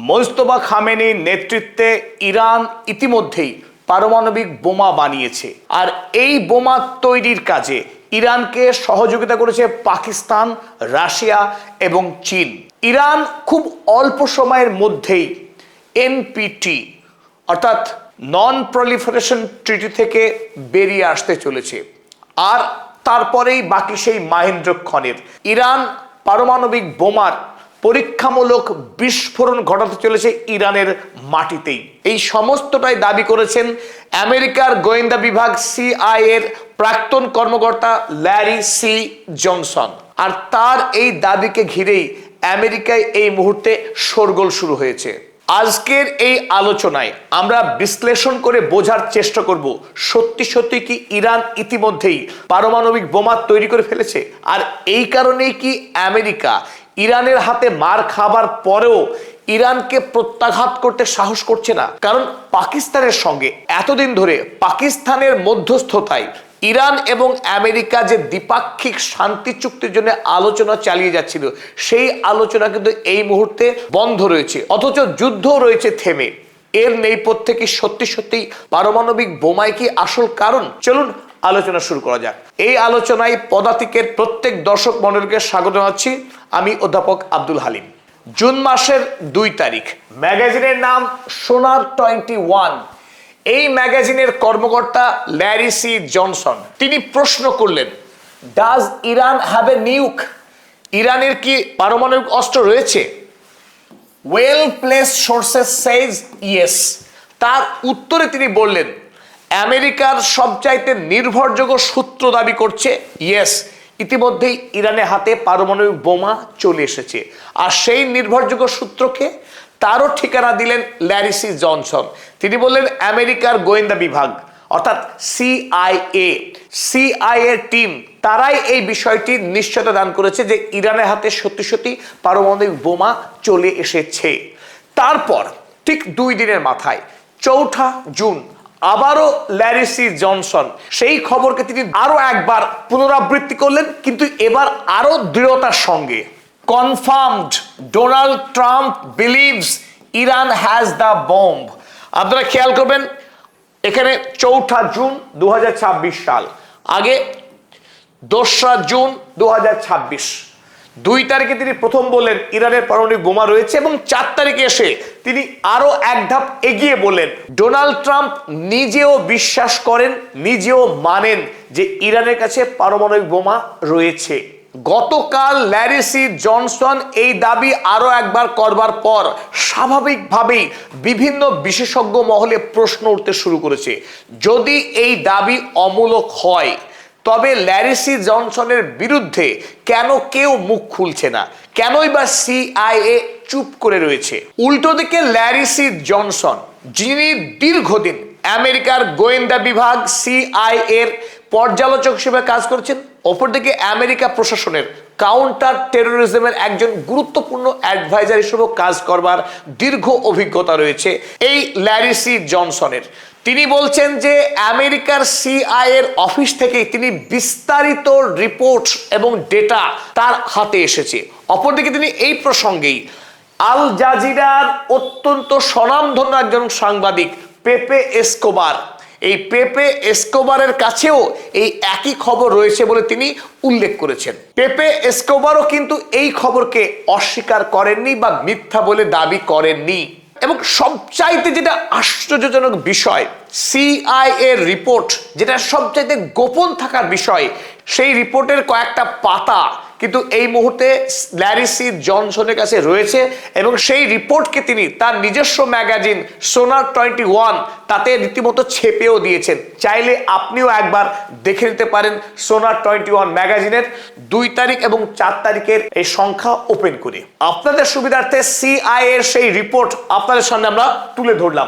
Mojtaba খামেনির নেতৃত্বে Iran ইতিমধ্যেই পারমাণবিক বোমা বানিয়েছে। আর এই বোমা তৈরির কাজে ইরানকে সহযোগিতা করেছে পাকিস্তান, রাশিয়া এবং চীন। ইরান খুব অল্প সময়ের মধ্যেই এনপিটি অর্থাৎ নন প্রলিফারেশন ট্রিটি থেকে বেরিয়ে আসতে চলেছে। আর তারপরেই বাকি সেই মাহেন্দ্রক্ষণের ইরান পারমাণবিক বোমার পরীক্ষামূলক বিস্ফোরণ ঘটাতে চলেছে ইরানের মাটিতেই। এই সমস্তটাই দাবি করেছেন আমেরিকার গোয়েন্দা বিভাগ সিআইএর প্রাক্তন কর্মকর্তা ল্যারি সি জনসন। আর তার এই দাবিকে ঘিরেই আমেরিকায় এই মুহূর্তে শোরগোল শুরু হয়েছে। আজকের এই আলোচনায় আমরা বিশ্লেষণ করে বোঝার চেষ্টা করব সত্যি সত্যি কি ইরান ইতিমধ্যেই পারমাণবিক বোমা তৈরি করে ফেলেছে, আর এই কারণেই কি আমেরিকা ইরানের হাতে মার খাবার পরেও ইরানকে প্রত্যাঘাত করতে সাহস করছে না। কারণ পাকিস্তানের সঙ্গে এতদিন ধরে পাকিস্তানের মধ্যস্থতায় ইরান এবং আমেরিকা যে দ্বিপাক্ষিক শান্তি চুক্তির জন্য আলোচনা চালিয়ে যাচ্ছিল, সেই আলোচনা কিন্তু এই মুহূর্তে বন্ধ রয়েছে, অথচ যুদ্ধ রয়েছে থেমে। এর নেপথ্যে কি সত্যি সত্যি পারমাণবিক বোমাই কি আসল কারণ? চলুন আলোচনা শুরু করা যাক। এই আলোচনায় পদাতিকের প্রত্যেক দর্শক মণ্ডলীকে স্বাগত জানাচ্ছি। আমি অধ্যাপক আব্দুল হালিম। জুন মাসের 2 তারিখ ম্যাগাজিনের নাম সোনার 21। এই ম্যাগাজিনের কর্মকর্তা ল্যারি সি জনসন তিনি প্রশ্ন করলেন, ডাজ ইরান হ্যাভ এ নিউক? ইরানের কি পারমাণবিক অস্ত্র রয়েছে? ওয়েল প্লেস সোর্সেস সেজ ইয়েস। তার উত্তরে তিনি বললেন, আমেরিকার সবচাইতে নির্ভরযোগ্য সূত্র দাবি করছে ইয়েস, ইতিমধ্যেই ইরানের হাতে পারমাণবিক বোমা চলে এসেছে। আর সেই নির্ভরযোগ্য সূত্রকে তারও ঠিকানা দিলেন ল্যারি সি জনসন। তিনি বললেন আমেরিকার গোয়েন্দা বিভাগ অর্থাৎ সিআইএ টিম তারাই এই বিষয়টি নিশ্চয়তা দান করেছে যে ইরানের হাতে সত্যি সত্যি পারমাণবিক বোমা চলে এসেছে। তারপর ঠিক 2 দিনের মাথায় 4 জুন আবারও ল্যারি সি জনসন সেই খবরকে তিনি আরো একবার পুনরাবৃত্তি করলেন, কিন্তু এবার আরো দৃঢ়তার সঙ্গে। Confirmed, Donald Trump believes Iran has the bomb. আপনারা খেয়াল করবেন, এখানে 4 জুন 2026 সাল, আগে 2 জুন 2026। 2 তারিখে তিনি প্রথম বললেন ইরানের পারমাণবিক বোমা রয়েছে, এবং 4 তারিখে এসে তিনি আরো এক ধাপ এগিয়ে বললেন ডোনাল্ড ট্রাম্প নিজেও বিশ্বাস করেন, নিজেও মানেন যে ইরানের কাছে পারমাণবিক বোমা রয়েছে। গতকাল ল্যারি সি জনসন এই দাবি আরো একবার করবার পর স্বাভাবিকভাবেই বিভিন্ন বিশেষজ্ঞ মহলে প্রশ্ন উঠতে শুরু করেছে, যদি এই দাবি অমূলক হয় তবে ল্যারি সি জনসনের বিরুদ্ধে কেন কেউ মুখ খুলছে না? কেনই বা সিআইএ চুপ করে রয়েছে? উল্টো দিকে ল্যারি সি জনসন, যিনি দীর্ঘদিন আমেরিকার গোয়েন্দা বিভাগ সিআইএর পর্যালোচক হিসেবে কাজ করেছেন, অপরদিকে আমেরিকা প্রশাসনের কাউন্টার টেরোরিজমের একজন গুরুত্বপূর্ণ অ্যাডভাইজার হিসেবে কাজ করবার দীর্ঘ অভিজ্ঞতা রয়েছে এই ল্যারি সি জনসনের। তিনি বলছেন যে আমেরিকার সিআইএর অফিস থেকেই তিনি বিস্তারিত রিপোর্ট এবং ডেটা তার হাতে এসেছে। অপরদিকে তিনি এই প্রসঙ্গেই আল জাজিরার অত্যন্ত স্বনামধন্য একজন সাংবাদিক পেপে এসকোবার, এই পেপে এসকোবারের কাছেও এই একই খবর রয়েছে বলে তিনি উল্লেখ করেছেন। পেপে এসকোবারও কিন্তু এই খবরকে অস্বীকার করেননি বা মিথ্যা বলে দাবি করেননি। এবং সবচাইতে যেটা আশ্চর্যজনক বিষয়, সিআইএ রিপোর্ট যেটা সবচাইতে গোপন থাকার বিষয়, সেই রিপোর্টের কয়েকটা পাতা কিন্তু এই মুহূর্তে ল্যারি সি জনসনের কাছে রয়েছে, এবং সেই রিপোর্টকে তিনি তার নিজস্ব ম্যাগাজিন সোনার 21 তাতে রীতিমতো ছেপেও দিয়েছেন। চাইলে আপনিও একবার দেখে নিতে পারেন সোনার 21 ম্যাগাজিনের 2 তারিখ এবং 4 তারিখের এই সংখ্যা ওপেন করে। আপনাদের সুবিধার্থে সিআইএর সেই রিপোর্ট আপনাদের সামনে আমরা তুলে ধরলাম।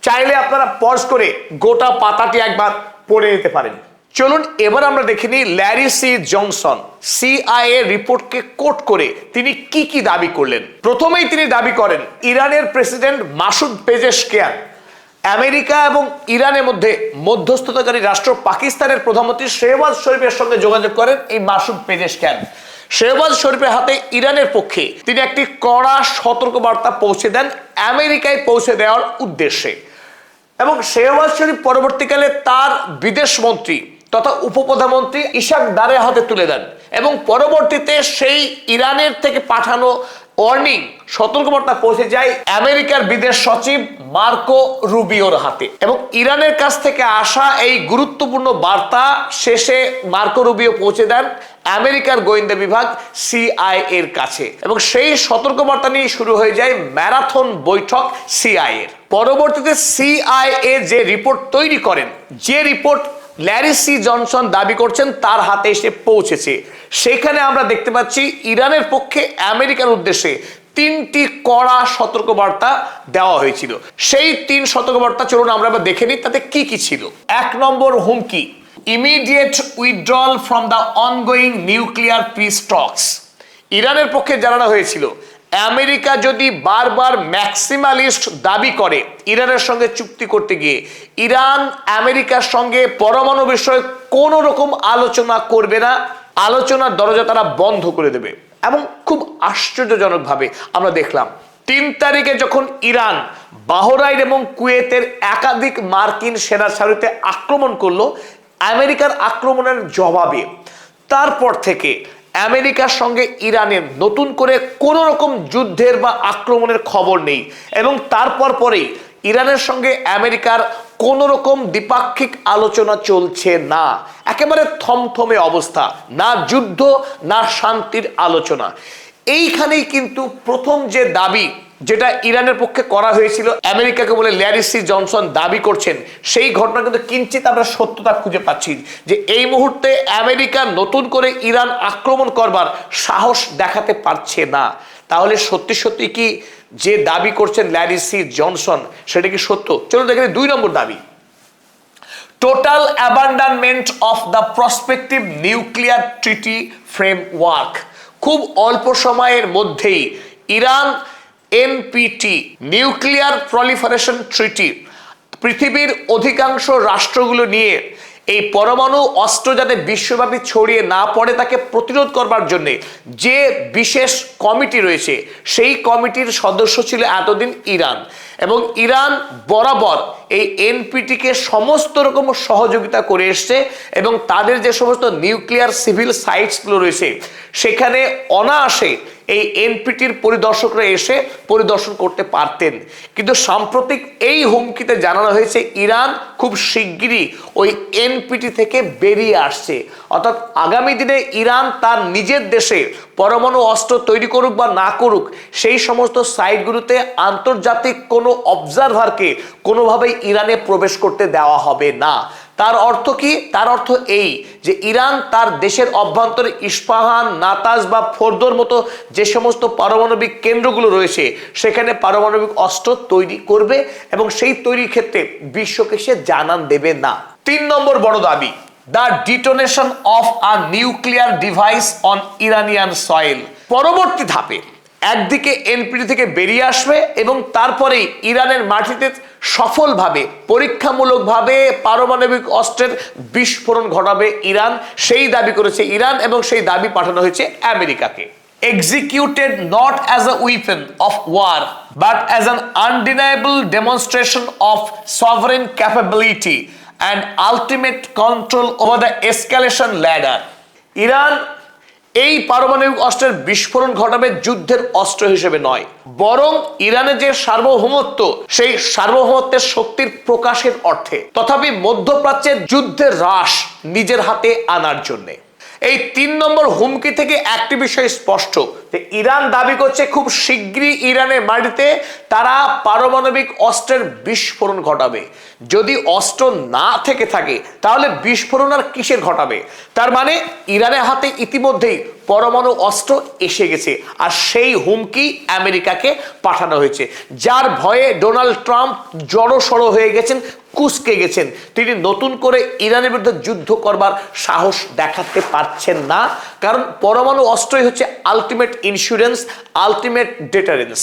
চাইলে আপনারা পজ করে গোটা পাতাটি একবার পড়ে নিতে পারেন। চলুন এবার আমরা দেখে নিই ল্যারি সি জনসন সিআইএ রিপোর্টকে কোট করে তিনি কি কি দাবি করলেন। প্রথমেই তিনি দাবি করেন ইরানের প্রেসিডেন্ট মাসুদ পেজেশকিয়ান আমেরিকা এবং ইরানের মধ্যে মধ্যস্থতাকারী রাষ্ট্র পাকিস্তানের প্রধানমন্ত্রী শেহবাজ শরীফের সঙ্গে যোগাযোগ করেন এই মাসুদ পেজেশকিয়ান। শেহবাজ শরীফের হাতে ইরানের পক্ষে তিনি একটি কড়া সতর্কবার্তা পৌঁছে দেন আমেরিকায় পৌঁছে দেওয়ার উদ্দেশ্যে। এবং শেহবাজ শরীফ পরবর্তীকালে তার বিদেশ মন্ত্রী তথা উপপ্রধানমন্ত্রী ইশাক দারের হাতে তুলে দেন এবং পরবর্তীতে সেই ইরানের থেকে পাঠানো ওয়ার্নিং সতর্কবার্তা পৌঁছে যায় আমেরিকার বিদেশ সচিব মার্কো রুবিওর হাতে। এবং ইরানের কাছ থেকে আসা এই গুরুত্বপূর্ণ বার্তা শেষে মার্কো রুবিও পৌঁছে দেন আমেরিকার গোয়েন্দা বিভাগ সিআইএ এর কাছে এবং সেই সতর্কবার্তা নিয়ে শুরু হয়ে যায় ম্যারাথন বৈঠক সিআইএ এর। পরবর্তীতে সিআইএ যে রিপোর্ট তৈরি করেন, যে রিপোর্ট ল্যারি সি জনসন দাবি করছেন তার হাতে এসে পৌঁছেছে, সেখানে আমরা দেখতে পাচ্ছি ইরানের পক্ষে আমেরিকার উদ্দেশ্যে 3টি কড়া সতর্কবার্তা দেওয়া হয়েছিল। সেই 3 সতর্কবার্তা চলুন আমরা দেখে নিই তাতে কি কি ছিল। 1 নম্বর হুমকি, immediate withdrawal from the ongoing nuclear piece talks. ইরানের পক্ষে জানানো হয়েছিল আমেরিকা যদি বারবার ম্যাক্সিমালিস্ট দাবি করে ইরানের সঙ্গে চুক্তি করতে গিয়ে ইরান আমেরিকার সঙ্গে পরমাণু বিষয়ে কোনো রকম আলোচনা করবে না, আলোচনার দরজা তারা বন্ধ করে দেবে। এবং খুব আশ্চর্যজনকভাবে আমরা দেখলাম 3 তারিখে যখন ইরান বাহরাইন এবং কুয়েতের একাধিক মার্কিন সেনা সারিতে আক্রমণ করলো আমেরিকার আক্রমণের জবাবে, তারপর থেকে আমেরিকার সঙ্গে ইরানের নতুন করে কোনো রকম যুদ্ধের বা আক্রমণের খবর নেই। এবং তারপর পরেই ইরানের সঙ্গে আমেরিকার কোনো রকম দ্বিপাক্ষিক আলোচনা চলছে না, একেবারে থমথমে অবস্থা, না যুদ্ধ না শান্তির আলোচনা। এইখানেই কিন্তু প্রথম যে দাবি যেটা ইরানের পক্ষে করা হয়েছিল আমেরিকাকে বলে ল্যারি সি জনসন দাবি করছেন, সেই ঘটনা কিন্তু কিঞ্চিত আমরা সত্যতা খুঁজে পাচ্ছি যে এই মুহূর্তে আমেরিকা নতুন করে ইরান আক্রমণ করবার সাহস দেখাতে পারছে না। তাহলে সত্যি সত্যি কি যে দাবি করছেন ল্যারি সি জনসন সেটা কি সত্য? চলো দেখে 2 নম্বর দাবি, total abandonment of the prospective nuclear treaty framework. খুব অল্প সময়ের মধ্যেই Iran NPT nuclear proliferation treaty পৃথিবীর অধিকাংশ রাষ্ট্রগুলো নিয়ে এই পরমাণু অস্ত্র যাতে বিশ্বব্যাপী ছড়িয়ে না পড়ে তাকে প্রতিরোধ করবার জন্য যে বিশেষ কমিটি রয়েছে সেই কমিটির সদস্য ছিল এতদিন ইরান। এবং ইরান বরাবর এই এনপিটিকে সমস্ত রকম সহযোগিতা করে এসছে এবং তাদের যে সমস্ত নিউক্লিয়ার সিভিল সাইটসগুলো রয়েছে সেখানে অনায়াসে এই এনপিটির পরিদর্শকরা এসে পরিদর্শন করতে পারতেন। কিন্তু সাম্প্রতিক এই হুমকিতে জানানো হয়েছে ইরান খুব শিগগিরই ওই এনপিটি থেকে বেরিয়ে আসছে, অর্থাৎ আগামী দিনে ইরান তার নিজের দেশে পরমাণু অস্ত্র তৈরি করুক বা না করুক সেই সমস্ত সাইটগুলোতে আন্তর্জাতিক কোনো অবজারভারকে কোনোভাবেই ইরানে প্রবেশ করতে দেওয়া হবে না। তার অর্থ কি? তার অর্থ এই যে ইরান তার দেশের অভ্যন্তরে ইস্পাহান, নাতাজ বা ফোর্দোর মতো যে সমস্ত পারমাণবিক কেন্দ্রগুলো রয়েছে সেখানে পারমাণবিক অস্ত্র তৈরি করবে এবং সেই তৈরির ক্ষেত্রে বিশ্বকে সে জানান দেবে না। 3 নম্বর বড় দাবি, the detonation of a nuclear device on Iranian soil. পরবর্তী ধাপে একদিকে এনপিটি থেকে বেরিয়ে আসবে এবং তারপরে ইরানের মাটিতে সফলভাবে পরীক্ষামূলকভাবে পারমাণবিক অস্ত্রের বিস্ফোরণ ঘটাবে ইরান, সেই দাবি করেছে ইরান এবং সেই দাবি পাঠানো হয়েছে আমেরিকাকে। Executed not as a weapon of war but as an undeniable demonstration of sovereign capability and ultimate control over the escalation ladder. Iran এই পারমাণবিক অস্ত্রের বিস্ফোরণ ঘটাবে যুদ্ধের অস্ত্র হিসেবে নয়, বরং ইরানের যে সার্বভৌমত্ব সেই সার্বভৌমত্বের শক্তির প্রকাশের অর্থে, তথাপি মধ্যপ্রাচ্যের যুদ্ধের হ্রাস নিজের হাতে আনার জন্য। এই 3 নম্বর হুমকি থেকে একটি বিষয় স্পষ্ট যে ইরান দাবি করছে খুব শীঘ্রই ইরানের মাটিতে তারা পারমাণবিক অস্ত্রের বিস্ফোরণ ঘটাবে। যদি অস্ত্র না থেকে থাকে তাহলে বিস্ফোরণ আর কিসের ঘটাবে? তার মানে ইরানের হাতে ইতিমধ্যেই পরমাণু অস্ত্র এসে গেছে আর সেই হুমকি আমেরিকাকে পাঠানো হয়েছে, যার ভয়ে ডোনাল্ড ট্রাম্প জড়সড় হয়ে গেছেন, কুঁচকে গেছেন। তিনি নতুন করে ইরানের বিরুদ্ধে যুদ্ধ করবার সাহস দেখাতে পারছেন না, কারণ পরমাণু অস্ত্রই হচ্ছে আলটিমেট ইন্স্যুরেন্স, আলটিমেট ডেটারেন্স।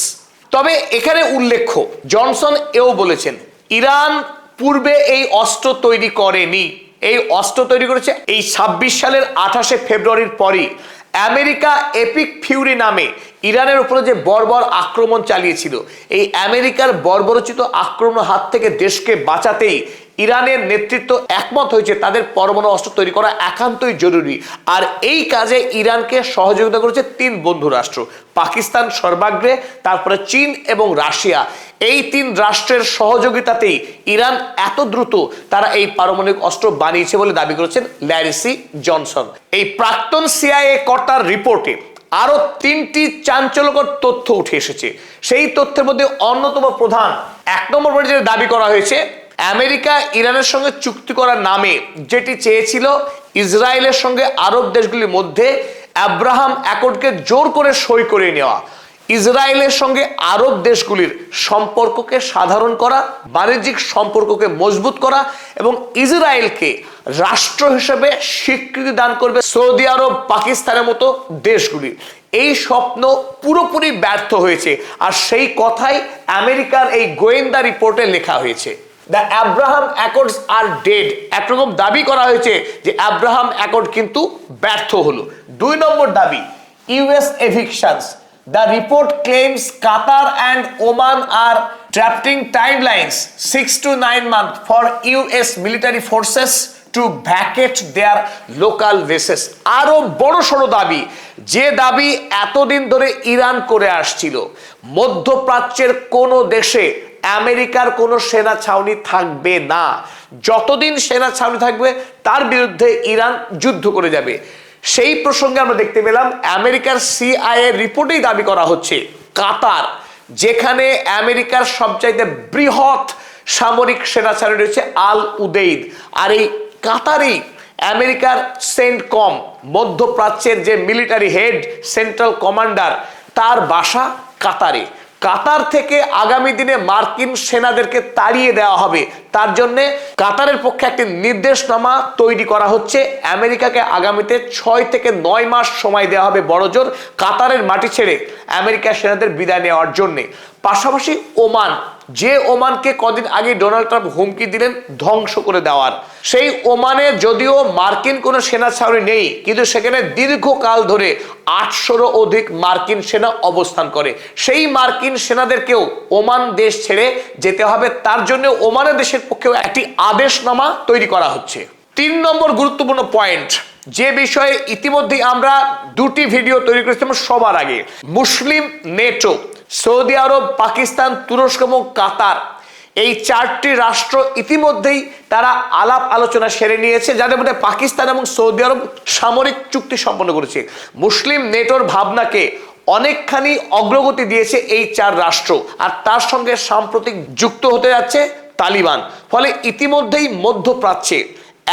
তবে এখানে উল্লেখ্য জনসন এও বলেছেন ইরান পূর্বে এই অস্ত্র তৈরি করেনি, এই অস্ত্র তৈরি করেছে এই 26 সালের 28শে ফেব্রুয়ারির পরই আমেরিকা এপিক ফিউরি নামে ইরানের উপরে যে বর্বর আক্রমণ চালিয়েছিল, এই আমেরিকার বর্বরচিত আক্রমণের হাত থেকে দেশকে বাঁচাতেই ইরানের নেতৃত্ব একমত হয়েছে তাদের পরমাণু অস্ত্র তৈরি করা একান্তই জরুরি। আর এই কাজে ইরানকে সহযোগিতা করেছে 3 বন্ধু রাষ্ট্র, পাকিস্তান সর্বাগ্রে, তারপরে চীন এবং রাশিয়া। এই 3 রাষ্ট্রের সহযোগিতাতেই ইরান এত দ্রুত তারা এই পারমাণবিক অস্ত্র বানিয়েছে বলে দাবি করেছেন ল্যারি সি জনসন। এই প্রাক্তন সিআইএ কর্তার রিপোর্টে আরো 3টি চাঞ্চল্যকর তথ্য উঠে এসেছে। সেই তথ্যের মধ্যে অন্যতম প্রধান 1 নম্বর পর্যায়ে দাবি করা হয়েছে আমেরিকা ইরানের সঙ্গে চুক্তি করার নামে যেটি চেয়েছিল ইসরায়েলের সঙ্গে আরব দেশগুলির মধ্যে আব্রাহাম অ্যাকর্ডকে জোর করে সই করে নেওয়া, ইসরায়েলের সঙ্গে আরব দেশগুলির সম্পর্ককে সাধারণ করা, বাণিজ্যিক সম্পর্ককে মজবুত করা এবং ইসরায়েলকে রাষ্ট্র হিসেবে স্বীকৃতি দান করবে সৌদি আরব, পাকিস্তানের মতো দেশগুলি। এই স্বপ্ন পুরোপুরি ব্যর্থ হয়েছে, আর সেই কথাই আমেরিকার এই গোয়েন্দা রিপোর্টে লেখা হয়েছে। The Abraham Accords are dead, একরকম দাবি করা হয়েছে যে আব্রাহাম অ্যাকর্ড কিন্তু ব্যর্থ হলো। 2 নম্বর দাবি, US এভিকশনস। The report claims Qatar and Oman are drafting timelines 6 to 9 months for US military forces to vacate their local bases. আরো বড় সড়ো দাবি, যে দাবি এতদিন ধরে ইরান করে আসছিল, মধ্যপ্রাচ্যের কোন দেশে আমেরিকার কোনো সেনা ছাউনি থাকবে না। যতদিন সেনা ছাউনি থাকবে তার বিরুদ্ধে ইরান যুদ্ধ করে যাবে। সেই প্রসঙ্গে আমরা দেখতে পেলাম আমেরিকার সিআইএ রিপোর্টেই দাবি করা হচ্ছে কাতার, যেখানে আমেরিকার সবচাইতে বৃহৎ সামরিক সেনা ছাউনি রয়েছে আল উদেইদ, আর এই কাতারেই আমেরিকার সেন্টকম, মধ্যপ্রাচ্যের যে মিলিটারি হেড, সেন্ট্রাল কমান্ডার, তার বাসা কাতারে। কাতার থেকে আগামী দিনে মার্কিন সেনাদেরকে তাড়িয়ে দেওয়া হবে, তার জন্য কাতারের পক্ষে একটি নির্দেশনামা তৈরি করা হচ্ছে। আমেরিকাকে আগামীতে 6 থেকে 9 মাস সময় দেওয়া হবে বড়জোর কাতারের মাটি ছেড়ে আমেরিকার সেনাদের বিদায় নেওয়ার জন্য। পাশাপাশি ওমান, যে ওমানকে কদিন আগে ডোনাল্ড ট্রাম্প হুমকি দিলেন ধ্বংস করে দেওয়ার, সেই ওমানে যদিও মার্কিন কোনো সেনা ছাউনি নেই, কিন্তু সেখানে দীর্ঘকাল ধরে 800রও অধিক মার্কিন সেনা অবস্থান করে। সেই মার্কিন সেনাদেরকেও ওমান দেশ ছেড়ে যেতে হবে, তার জন্য ওমানের দেশের পক্ষেও একটি আদেশনামা তৈরি করা হচ্ছে। 3 নম্বর গুরুত্বপূর্ণ পয়েন্ট, যে বিষয়ে ইতিমধ্যেই আমরা 2টি ভিডিও তৈরি করেছিলাম সবার আগে, মুসলিম নেটো, সৌদি আরব, পাকিস্তান, তুরস্ক এবং কাতার, এই 4টি রাষ্ট্র ইতিমধ্যেই তারা আলাপ আলোচনা সেরে নিয়েছে, যাদের মধ্যে পাকিস্তান এবং সৌদি আরব সামরিক চুক্তি সম্পন্ন করেছে। মুসলিম নেটোর ভাবনাকে অনেকখানি অগ্রগতি দিয়েছে এই 4 রাষ্ট্র, আর তার সঙ্গে সাম্প্রতিক যুক্ত হতে যাচ্ছে তালিবান। ফলে ইতিমধ্যেই মধ্যপ্রাচ্যে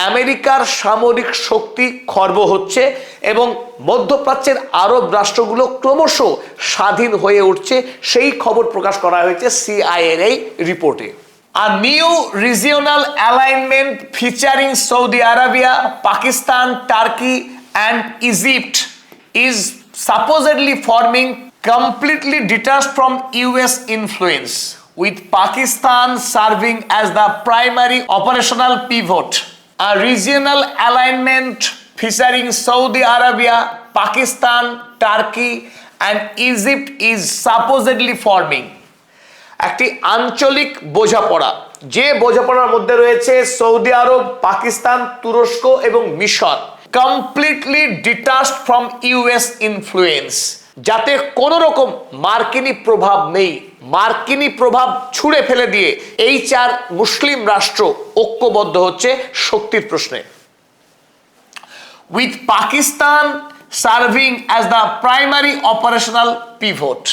আমেরিকার সামরিক শক্তি খর্ব হচ্ছে এবং মধ্যপ্রাচ্যের আরব রাষ্ট্রগুলো ক্রমশ স্বাধীন হয়ে উঠছে, সেই খবর প্রকাশ করা হয়েছে সিআইএর এই রিপোর্টে। A new regional alignment featuring Saudi Arabia, Pakistan, Turkey and Egypt is supposedly forming, completely detached from US influence, with Pakistan serving as the primary operational pivot. A regional alignment featuring Saudi Arabia, Pakistan, Turkey and Egypt is supposedly forming. একটি আঞ্চলিক বোঝাপড়া, যে বোঝাপড়ার মধ্যে রয়েছে Saudi আরব, পাকিস্তান, তুরস্ক এবং মিশর, completely detached from US influence, যাতে কোনো রকম মার্কিনী প্রভাব নেই। মার্কিনী প্রভাব ছুঁড়ে ফেলে দিয়ে এই 4 মুসলিম রাষ্ট্র ঐক্যবদ্ধ হচ্ছে শক্তির প্রশ্নে। With Pakistan serving as the primary operational pivot,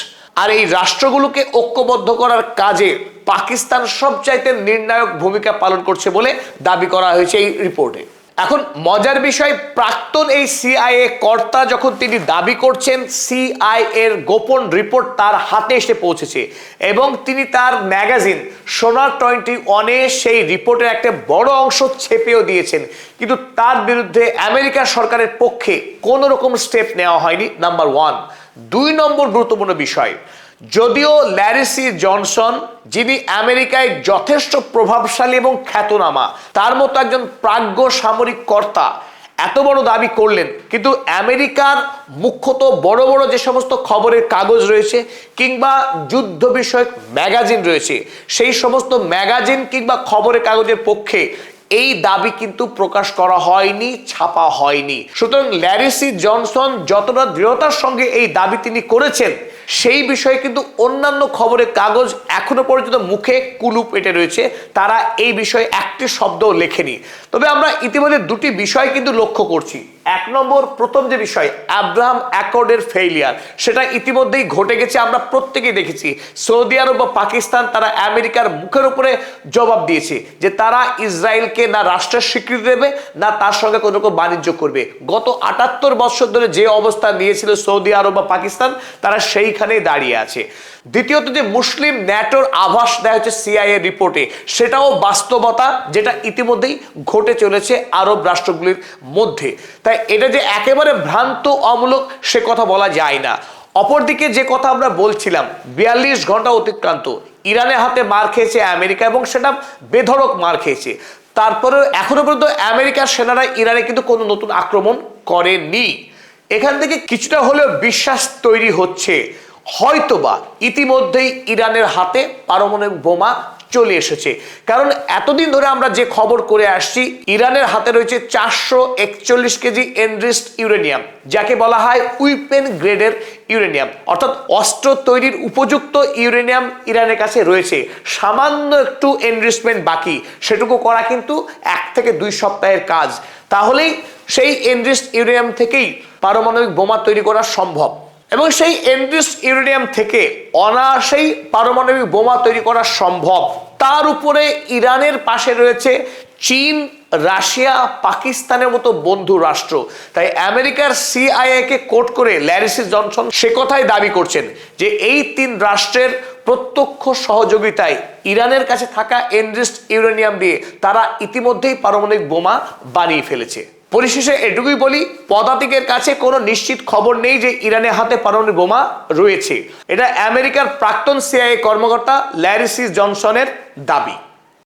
আর এই রাষ্ট্রগুলোকে ঐক্যবদ্ধ করার কাজে পাকিস্তান সবচাইতে নির্ণায়ক ভূমিকা পালন করছে বলে দাবি করা হয়েছে এই রিপোর্টে। এখন মজার বিষয়, প্রাক্তন এই সিআইএ কর্তা যখন তিনি দাবি করছেন, সিআইএর গোপন রিপোর্ট তার হাতে এসে পৌঁছেছে এবং তিনি তার ম্যাগাজিন সোনার 21-এ সেই রিপোর্টের একটা বড় অংশ ছেপেও দিয়েছেন, কিন্তু তার বিরুদ্ধে আমেরিকা সরকারের পক্ষে কোনো রকম স্টেপ নেওয়া হয়নি, নাম্বার 1। 2 নম্বর গুরুত্বপূর্ণ বিষয়, যদিও ল্যারি সি জনসন, যিনি আমেরিকায় যথেষ্ট প্রভাবশালী এবং খ্যাতনামা, তার মতো একজন প্রাজ্ঞ সামরিক কর্তা এত বড় দাবি করলেন, কিন্তু আমেরিকার মুখ্যত বড় বড় যে সমস্ত খবরের কাগজ রয়েছে কিংবা যুদ্ধ বিষয়ক ম্যাগাজিন রয়েছে, সেই সমস্ত ম্যাগাজিন কিংবা খবরের কাগজের পক্ষে এই দাবি কিন্তু প্রকাশ করা হয়নি, ছাপা হয়নি। সুতরাং ল্যারি সি জনসন যতটা দৃঢ়তার সঙ্গে এই দাবি তিনি করেছেন, সেই বিষয়ে কিন্তু অন্যান্য খবরের কাগজ এখনো পর্যন্ত মুখে কুলু পেটে রয়েছে, তারা এই বিষয়ে একটি শব্দও লেখেনি। তবে আমরা ইতিমধ্যে দুটি বিষয় কিন্তু লক্ষ্য করছি। এক নম্বর, প্রথম যে বিষয় আব্রাহাম অ্যাকর্ডের ফেইলিয়ার, সেটা ইতিমধ্যেই ঘটে গেছে, আমরা প্রত্যেকেই দেখেছি। সৌদি আরব বা পাকিস্তান তারা আমেরিকার মুখের উপরে জবাব দিয়েছে যে তারা ইসরায়েলকে না রাষ্ট্রের স্বীকৃতি দেবে, না তার সঙ্গে কোনো রকম বাণিজ্য করবে। গত ৭৮ বছর ধরে যে অবস্থা নিয়েছিল সৌদি আরব বা পাকিস্তান, তারা সেইখানেই দাঁড়িয়ে আছে। দ্বিতীয়ত, যে মুসলিম ন্যাটোর আভাস দেওয়া হচ্ছে সিআইএ রিপোর্টে, সেটাও বাস্তবতা, যেটা ইতিমধ্যেই ঘটে চলেছে আরব রাষ্ট্রগুলির মধ্যে। তাই এটা যে একেবারে ভ্রান্ত অমূলক সে কথা বলা যায় না। অপরদিকে যে কথা আমরা বলছিলাম, ৪২ ঘন্টা অতিক্রান্ত, ইরানের হাতে মার খেয়েছে আমেরিকা এবং সেটা বেধড়ক মার খেয়েছে। তারপরে এখনো পর্যন্ত আমেরিকার সেনারা ইরানে কিন্তু কোনো নতুন আক্রমণ করেনি। এখান থেকে কিছুটা হলেও বিশ্বাস তৈরি হচ্ছে হয়তোবা ইতিমধ্যেই ইরানের হাতে পারমাণবিক বোমা চলে এসেছে। কারণ এতদিন ধরে আমরা যে খবর করে আসছি, ইরানের হাতে রয়েছে 441 কেজি এনরিচড ইউরেনিয়াম, যাকে বলা হয় উইপেন গ্রেডের ইউরেনিয়াম, অর্থাৎ অস্ত্র তৈরির উপযুক্ত ইউরেনিয়াম ইরানের কাছে রয়েছে। সামান্য একটু এনরিচমেন্ট বাকি, সেটুকু করা কিন্তু 1 থেকে 2 সপ্তাহের কাজ। তাহলেই সেই এনরিচড ইউরেনিয়াম থেকেই পারমাণবিক বোমা তৈরি করা সম্ভব এবং সেই এনরিচড ইউরেনিয়াম থেকে অনায়াসেই পারমাণবিক বোমা তৈরি করা সম্ভব। তার উপরে ইরানের পাশে রয়েছে চীন, রাশিয়া, পাকিস্তানের মতো বন্ধু রাষ্ট্র। তাই আমেরিকার সিআইএ কে কোট করে ল্যারি সি জনসন সে কথাই দাবি করছেন যে এই 3 রাষ্ট্রের প্রত্যক্ষ সহযোগিতায় ইরানের কাছে থাকা এনরিচড ইউরেনিয়াম দিয়ে তারা ইতিমধ্যেই পারমাণবিক বোমা বানিয়ে ফেলেছে। পরিশেষে এটুকুই বলি, পদাতিকের কাছে কোনো নিশ্চিত খবর নেই যে ইরানের হাতে পারমাণবিক বোমা রয়েছে। এটা আমেরিকার প্রাক্তন সিআইএ কর্মকর্তা ল্যারি সি জনসনের দাবি।